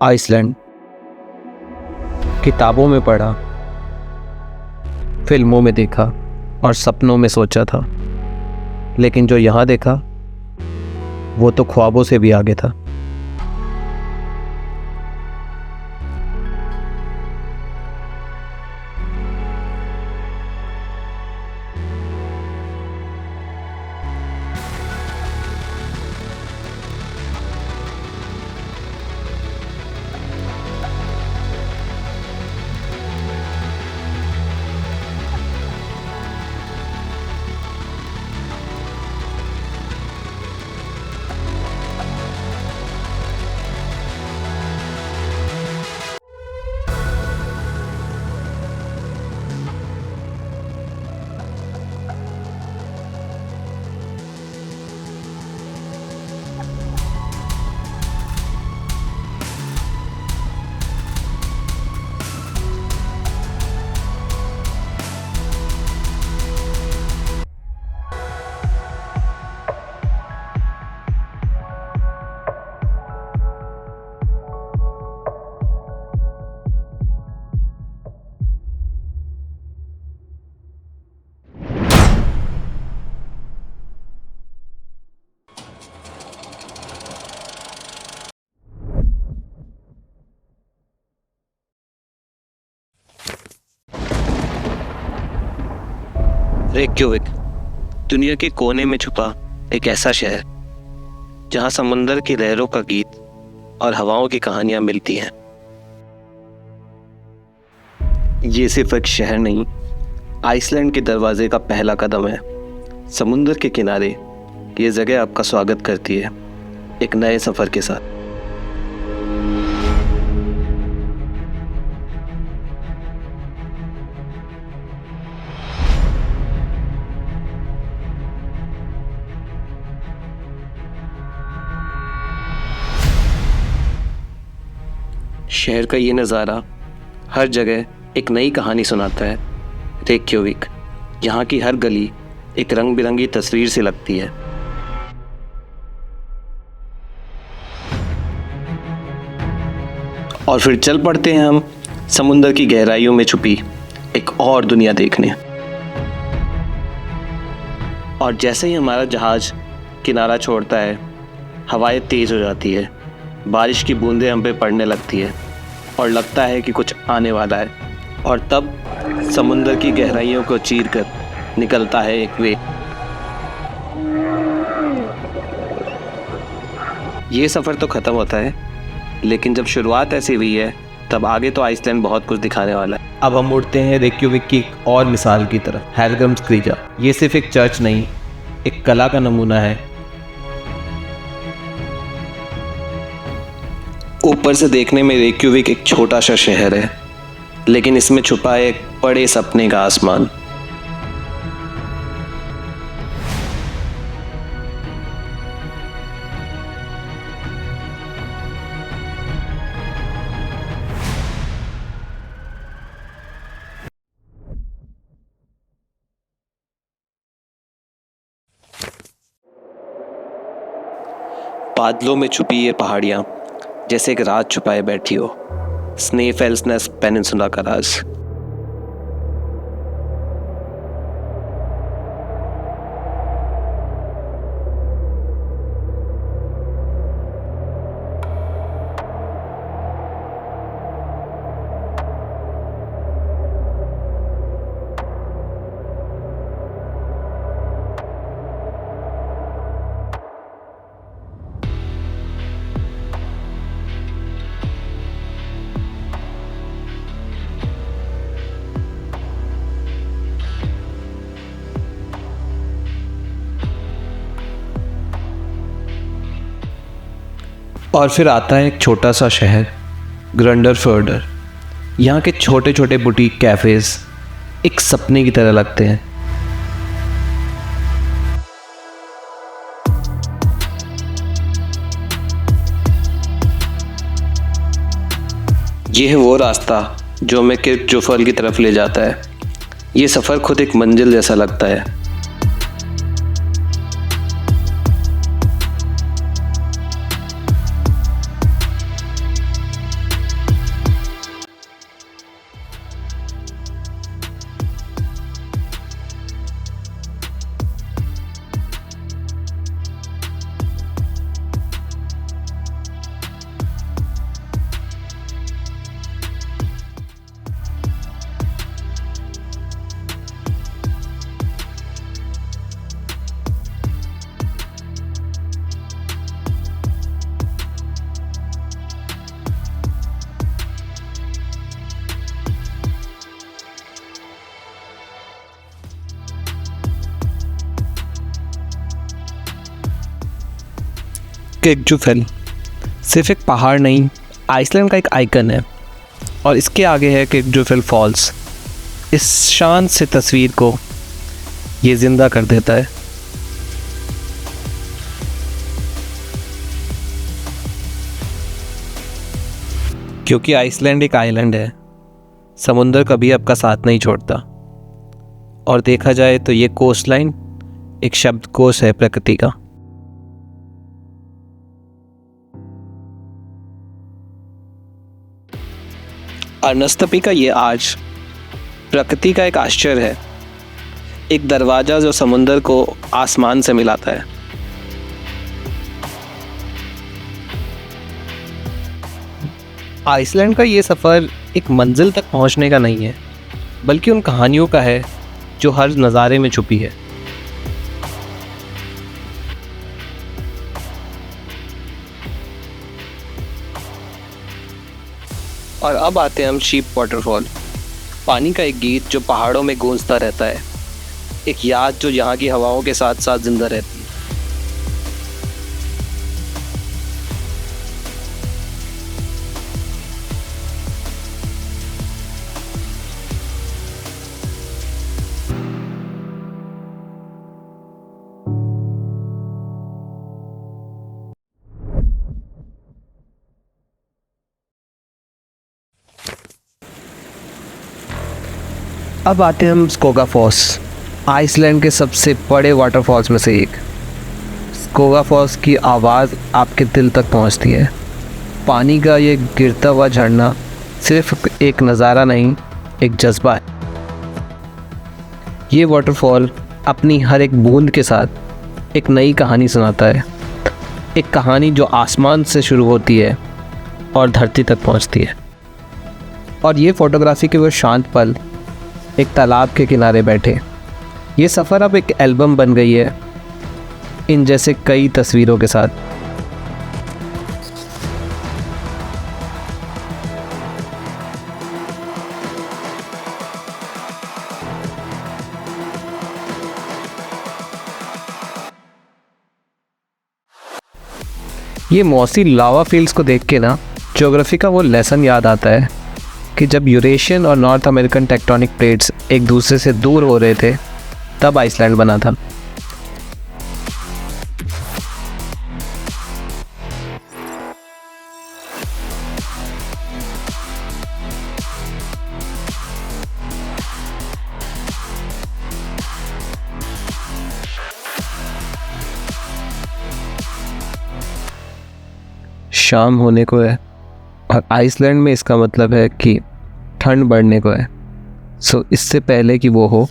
Iceland किताबों में पढ़ा, फिल्मों में देखा और सपनों में सोचा था, लेकिन जो यहाँ देखा वो तो ख्वाबों से भी आगे था। रेक्योविक दुनिया के कोने में छुपा एक ऐसा शहर जहां समुंदर की लहरों का गीत और हवाओं की कहानियां मिलती हैं। ये सिर्फ एक शहर नहीं, आइसलैंड के दरवाजे का पहला कदम है। समुंदर के किनारे ये जगह आपका स्वागत करती है, एक नए सफर के साथ। शहर का ये नज़ारा हर जगह एक नई कहानी सुनाता है। रेक्योविक, यहाँ की हर गली एक रंग बिरंगी तस्वीर से लगती है। और फिर चल पड़ते हैं हम समुंदर की गहराइयों में छुपी एक और दुनिया देखने। और जैसे ही हमारा जहाज किनारा छोड़ता है, हवाएं तेज हो जाती है, बारिश की बूंदें हम पे पड़ने लगती है और लगता है कि कुछ आने वाला है। और तब समुंदर की गहराइयों को चीरकर निकलता है एक वेव। ये सफ़र तो ख़त्म होता है, लेकिन जब शुरुआत ऐसी हुई है तब आगे तो आइसलैंड बहुत कुछ दिखाने वाला है। अब हम उड़ते हैं रेक्योविक की एक और मिसाल की तरफ, हेलग्रम्सक्रीजा। ये सिर्फ एक चर्च नहीं, एक कला का नमूना है। ऊपर से देखने में रेक्योविक एक छोटा सा शहर है, लेकिन इसमें छुपा है एक बड़े सपने का आसमान। बादलों में छुपी ये पहाड़ियां जैसे एक राज छुपाए बैठी हो। स्नेफेल्सनेस पेनिनसुला का राज। और फिर आता है एक छोटा सा शहर, ग्रंडरफर्डर। यहाँ के छोटे छोटे बुटीक कैफ़ेज़ एक सपने की तरह लगते हैं। ये है वो रास्ता जो हमें किर्कजुफर्ल की तरफ ले जाता है। ये सफ़र खुद एक मंजिल जैसा लगता है। केकजुफेल सिर्फ एक पहाड़ नहीं, आइसलैंड का एक आइकन है। और इसके आगे है केकजुफेल फॉल्स। इस शान से तस्वीर को ये ज़िंदा कर देता है। क्योंकि आइसलैंड एक आइलैंड है, समुंदर कभी आपका साथ नहीं छोड़ता। और देखा जाए तो ये कोस्टलाइन एक शब्दकोश है प्रकृति का। अर्नस्तपी का ये आज प्रकृति का एक आश्चर्य है, एक दरवाज़ा जो समुंदर को आसमान से मिलाता है। आइसलैंड का ये सफ़र एक मंजिल तक पहुंचने का नहीं है, बल्कि उन कहानियों का है जो हर नज़ारे में छुपी है। और अब आते हैं हम शीप वाटरफॉल, पानी का एक गीत जो पहाड़ों में गूंजता रहता है, एक याद जो यहाँ की हवाओं के साथ साथ जिंदा रहती है। अब आते हैं हम स्कोगाफॉस, आइसलैंड के सबसे बड़े वाटरफॉल्स में से एक। स्कोगाफॉस की आवाज़ आपके दिल तक पहुंचती है। पानी का ये गिरता हुआ झरना सिर्फ एक नज़ारा नहीं, एक जज्बा है। ये वाटरफॉल अपनी हर एक बूंद के साथ एक नई कहानी सुनाता है, एक कहानी जो आसमान से शुरू होती है और धरती तक पहुंचती है। और ये फ़ोटोग्राफी के वो शांत पल, एक तालाब के किनारे बैठे, ये सफ़र अब एक एल्बम बन गई है इन जैसे कई तस्वीरों के साथ। ये मौसी लावा फील्ड्स को देख के ना ज्योग्राफी का वो लेसन याद आता है कि जब यूरेशियन और नॉर्थ अमेरिकन टेक्टोनिक प्लेट्स एक दूसरे से दूर हो रहे थे, तब आइसलैंड बना था। शाम होने को है और आइसलैंड में इसका मतलब है कि ठंड बढ़ने को है। सो इससे पहले कि वो हो,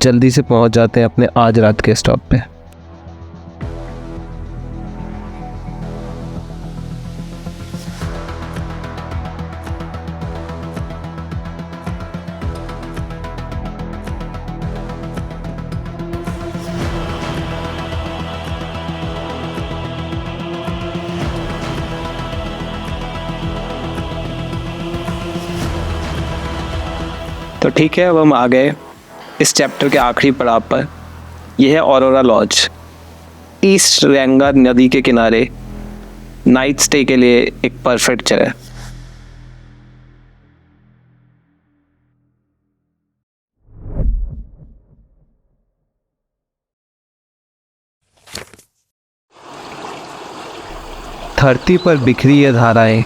जल्दी से पहुंच जाते हैं अपने आज रात के स्टॉप पे। तो ठीक है, अब हम आ गए इस चैप्टर के आखिरी पड़ाव पर। यह है ऑरोरा लॉज, ईस्ट रैंगा नदी के किनारे नाइट स्टे के लिए एक परफेक्ट जगह। धरती पर बिखरी ये धाराएं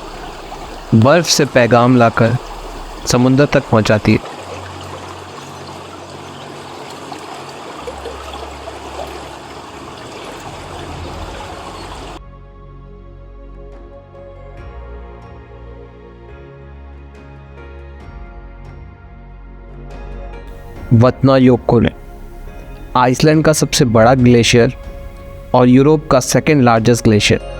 बर्फ से पैगाम लाकर समुद्र तक पहुंचाती है। वतनायोक्कुल, आइसलैंड का सबसे बड़ा ग्लेशियर और यूरोप का सेकंड लार्जेस्ट ग्लेशियर।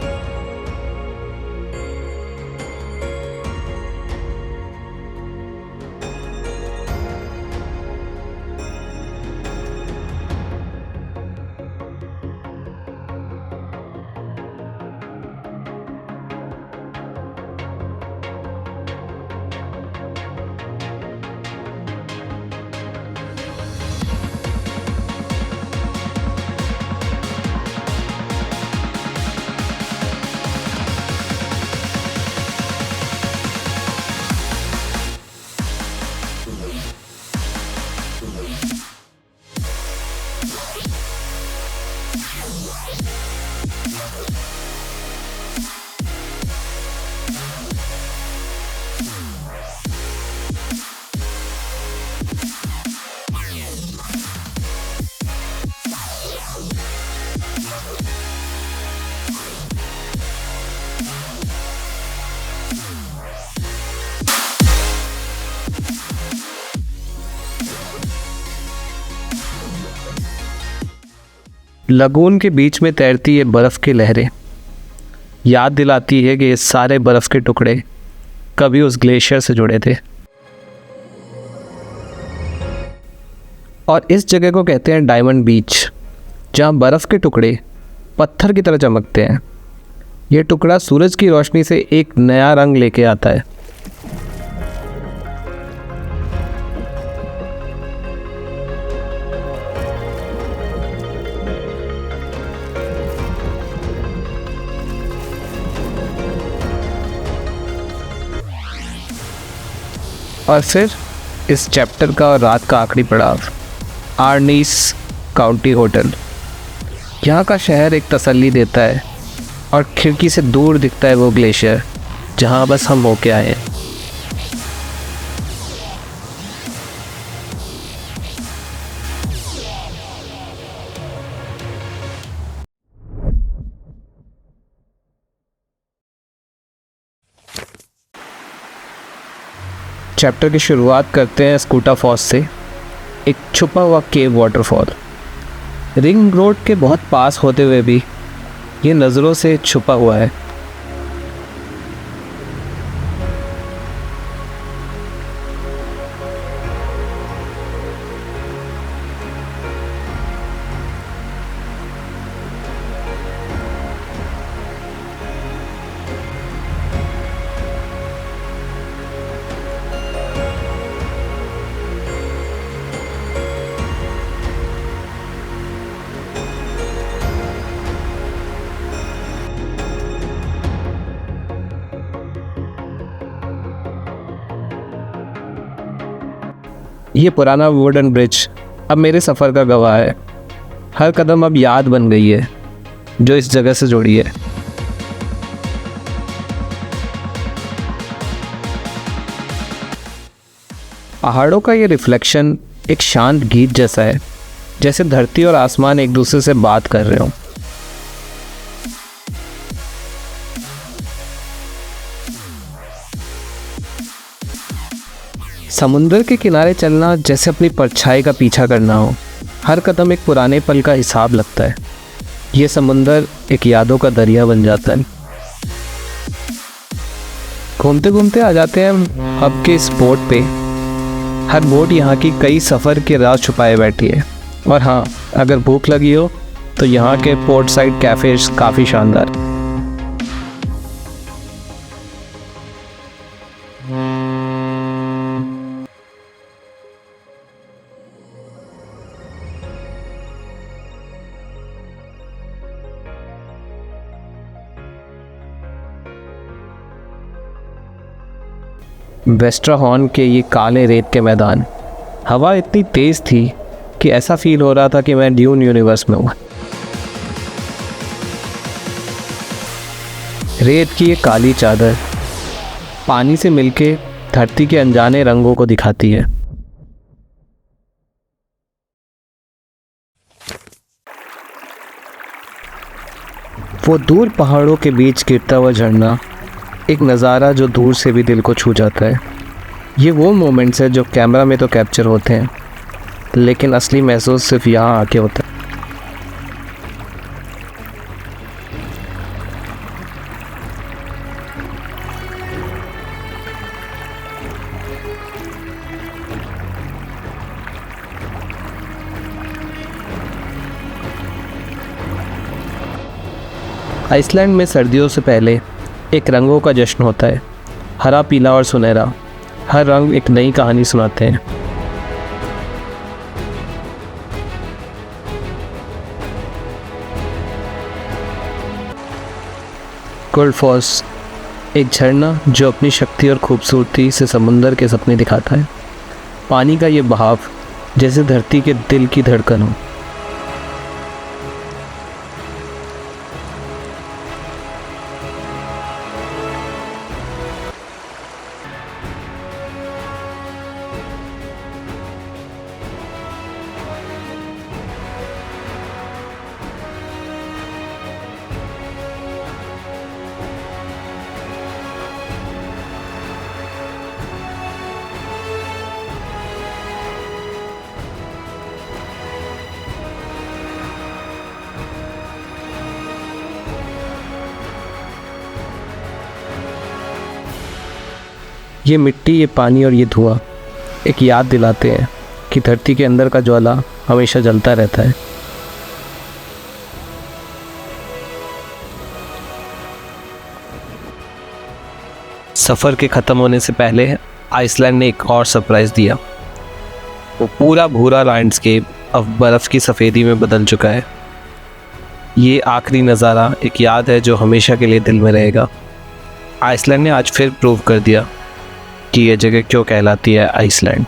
लगून के बीच में तैरती ये बर्फ़ की लहरें याद दिलाती है कि ये सारे बर्फ़ के टुकड़े कभी उस ग्लेशियर से जुड़े थे। और इस जगह को कहते हैं डायमंड बीच, जहाँ बर्फ़ के टुकड़े पत्थर की तरह चमकते हैं। ये टुकड़ा सूरज की रोशनी से एक नया रंग लेके आता है। और फिर इस चैप्टर का और रात का आखिरी पड़ाव, आर्नीस काउंटी होटल। यहाँ का शहर एक तसल्ली देता है और खिड़की से दूर दिखता है वो ग्लेशियर जहाँ बस हम होके आए हैं। चैप्टर की शुरुआत करते हैं स्कूटा फॉल्स से, एक छुपा हुआ केव वाटरफॉल। रिंग रोड के बहुत पास होते हुए भी ये नज़रों से छुपा हुआ है। ये पुराना वुडन ब्रिज अब मेरे सफ़र का गवाह है। हर कदम अब याद बन गई है जो इस जगह से जुड़ी है। पहाड़ों का ये रिफ्लेक्शन एक शांत गीत जैसा है, जैसे धरती और आसमान एक दूसरे से बात कर रहे हों। समुंदर के किनारे चलना जैसे अपनी परछाई का पीछा करना हो। हर कदम एक पुराने पल का हिसाब लगता है। ये समुंदर एक यादों का दरिया बन जाता है। घूमते घूमते आ जाते हैं हम अब के इस बोट पे। हर बोट यहाँ की कई सफ़र के राज छुपाए बैठी है। और हाँ, अगर भूख लगी हो तो यहाँ के पोर्ट साइड कैफ़ेज़ काफ़ी शानदार। वेस्ट्रा हॉर्न के ये काले रेत के मैदान, हवा इतनी तेज़ थी कि ऐसा फील हो रहा था कि मैं ड्यून यूनिवर्स में हूँ। रेत की ये काली चादर पानी से मिलके धरती के अनजाने रंगों को दिखाती है। वो दूर पहाड़ों के बीच गिरता हुआ झरना, एक नज़ारा जो दूर से भी दिल को छू जाता है। ये वो मोमेंट्स है जो कैमरा में तो कैप्चर होते हैं, लेकिन असली महसूस सिर्फ यहाँ आके होता है। आइसलैंड में सर्दियों से पहले एक रंगों का जश्न होता है। हरा, पीला और सुनहरा, हर रंग एक नई कहानी सुनाते हैं। गुलफॉस, एक झरना जो अपनी शक्ति और खूबसूरती से समुंदर के सपने दिखाता है। पानी का ये बहाव जैसे धरती के दिल की धड़कन हो। ये मिट्टी, ये पानी और ये धुआं एक याद दिलाते हैं कि धरती के अंदर का ज्वाला हमेशा जलता रहता है। सफ़र के ख़त्म होने से पहले आइसलैंड ने एक और सरप्राइज़ दिया। वो पूरा भूरा लैंडस्केप अब बर्फ़ की सफ़ेदी में बदल चुका है। ये आखिरी नज़ारा एक याद है जो हमेशा के लिए दिल में रहेगा। आइसलैंड ने आज फिर प्रूव कर दिया कि ये जगह क्यों कहलाती है आइसलैंड।